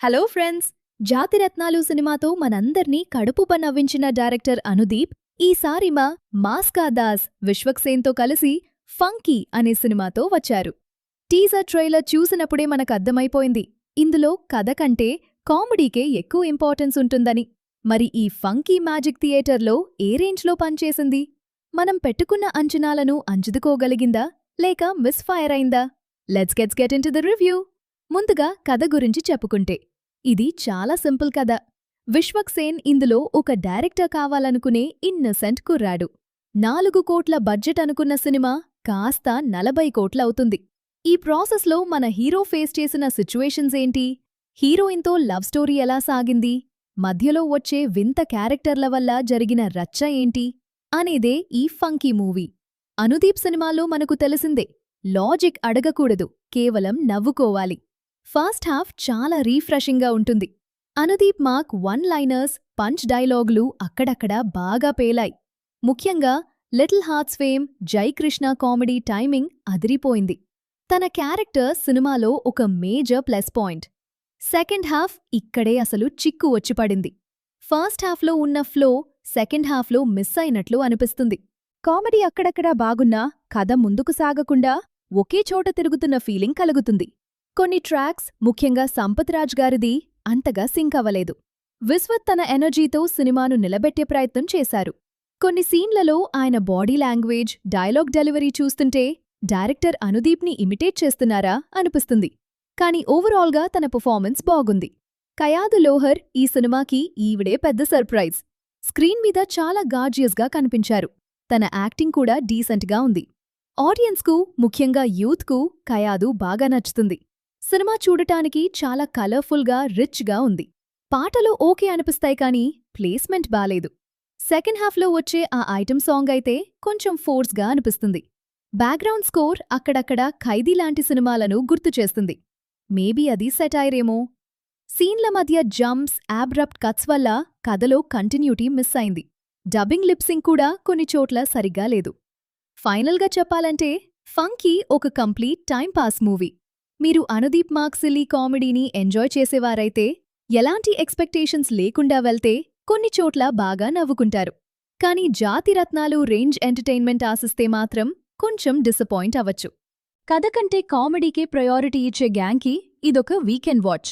Hello friends! జాతిరత్నాలు సినిమాతో మనందర్నీ కడుపుబ్బ నవ్వించిన director Anudeep ఈసారి mass కా దాస్ విశ్వక్సేన్తో కలిసి ఫంకీ అనే సినిమాతో వచ్చారు. టీజర్ ట్రైలర్ చూసినప్పుడే మనకర్థమైపోయింది ఇందులో కథ కంటే కామెడీకే ఎక్కువ ఇంపార్టెన్స్ ఉంటుందని. మరి ఈ ఫంకీ మ్యాజిక్ థియేటర్లో ఏ రేంజ్లో పనిచేసింది? మనం పెట్టుకున్న అంచనాలను అంచుదుకోగలిగిందా లేక మిస్ ఫైర్ అయిందా? Let's get in to the review. ముందుగా కథ గురించి చెప్పుకుంటే ఇది చాలా సింపుల్ కథ. విశ్వక్సేన్ ఇందులో ఒక డైరెక్టర్ కావాలనుకునే ఇన్నసెంట్ కుర్రాడు. 4 కోట్ల బడ్జెట్ అనుకున్న సినిమా కాస్త 40 కోట్లవుతుంది. ఈ ప్రాసెస్లో మన హీరో ఫేస్ చేసిన సిచ్యువేషన్స్ ఏంటి, హీరోయిన్తో లవ్ స్టోరీ ఎలా సాగింది, మధ్యలో వచ్చే వింత క్యారెక్టర్ల వల్ల జరిగిన రచ్చ ఏంటి అనేదే ఈ ఫంకీ మూవీ. అనుదీప్ సినిమాలో మనకు తెలిసిందే, లాజిక్ అడగకూడదు, కేవలం నవ్వుకోవాలి. ఫస్ట్ హాఫ్ చాలా రీఫ్రెషింగ్గా ఉంటుంది. Anudeep mark one liners, punch డైలాగులు అక్కడక్కడ బాగా పేలాయి. ముఖ్యంగా లిటిల్ హార్ట్స్ ఫేమ్ జై కృష్ణ కామెడీ టైమింగ్ అదిరిపోయింది. తన క్యారెక్టర్ సినిమాలో ఒక major plus point. Second half ఇక్కడే అసలు చిక్కు వచ్చిపడింది. ఫస్ట్ హాఫ్లో ఉన్న ఫ్లో సెకండ్ హాఫ్లో మిస్ అయినట్లు అనిపిస్తుంది. కామెడీ అక్కడక్కడా బాగున్నా కథ ముందుకు సాగకుండా ఒకే చోట తిరుగుతున్న ఫీలింగ్ కలుగుతుంది. కొన్ని ట్రాక్స్, ముఖ్యంగా సంపత్ రాజ్ గారిది అంతగా సింక్ అవ్వలేదు. విశ్వత్ తన ఎనర్జీతో సినిమాను నిలబెట్టే ప్రయత్నం చేశారు. కొన్ని సీన్లలో ఆయన బాడీ లాంగ్వేజ్, డైలాగ్ డెలివరీ చూస్తుంటే డైరెక్టర్ అనుదీప్ని ఇమిటేట్ చేస్తున్నారా అనిపిస్తుంది. కాని ఓవరాల్గా తన పర్ఫార్మెన్స్ బాగుంది. కయాదు లోహర్ ఈ సినిమాకి ఈవిడే పెద్ద సర్ప్రైజ్. స్క్రీన్ మీద చాలా గార్జియస్గా కనిపించారు. తన యాక్టింగ్ కూడా డీసెంట్గా ఉంది. ఆడియన్స్కు, ముఖ్యంగా యూత్కు కయాదు బాగా నచ్చుతుంది. సినిమా చూడటానికి చాలా కలర్ఫుల్గా, రిచ్గా ఉంది. పాటలు ఓకే అనిపిస్తాయి కానీ ప్లేస్మెంట్ బాలేదు. సెకండ్ హాఫ్లో వచ్చే ఆ ఐటమ్ సాంగ్ అయితే కొంచెం ఫోర్స్గా అనిపిస్తుంది. బ్యాక్గ్రౌండ్ స్కోర్ అక్కడక్కడ ఖైదీ లాంటి సినిమాలను గుర్తుచేస్తుంది. మేబీ అది సెటైరేమో. సీన్ల మధ్య జంప్స్, యాబ్రప్ట్ కట్స్ వల్ల కథలో కంటిన్యూటీ మిస్ అయింది. డబ్బింగ్ లిప్సింగ్ కూడా కొన్ని చోట్ల సరిగ్గా లేదు. ఫైనల్గా చెప్పాలంటే ఫంకీ ఒక కంప్లీట్ టైంపాస్ మూవీ. మీరు అనుదీప్ మార్క్ సిల్లీ కామెడీని ఎంజాయ్ చేసేవారైతే, ఎలాంటి ఎక్స్పెక్టేషన్స్ లేకుండా వెళ్తే కొన్ని చోట్ల బాగా నవ్వుకుంటారు. కానీ జాతిరత్నాలు రేంజ్ ఎంటర్టైన్మెంట్ ఆశిస్తే మాత్రం కొంచెం డిసప్పాయింట్ అవ్వచ్చు. కథ కంటే కామెడీకే ప్రయారిటీ ఇచ్చే గ్యాంగ్కి ఇదొక వీకెండ్ వాచ్.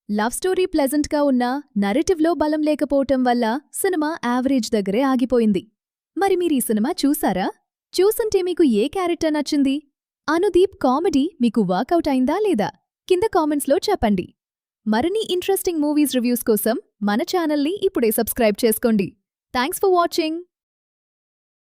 లవ్ స్టోరీ ప్లెజెంట్గా ఉన్నా నరేటివ్లో బలం లేకపోవటం వల్ల సినిమా యావరేజ్ దగ్గరే ఆగిపోయింది. మరి మీరీ సినిమా చూసారా? చూసుంటే మీకు ఏ క్యారెక్టర్ నచ్చింది? అనుదీప్ కామెడీ మీకు వర్కౌట్ అయిందా లేదా? కింద కామెంట్స్లో చెప్పండి. మరిన్ని ఇంట్రెస్టింగ్ మూవీస్ రివ్యూస్ కోసం మన ఛానల్ని ఇప్పుడే సబ్స్క్రైబ్ చేసుకోండి. Thanks for watching.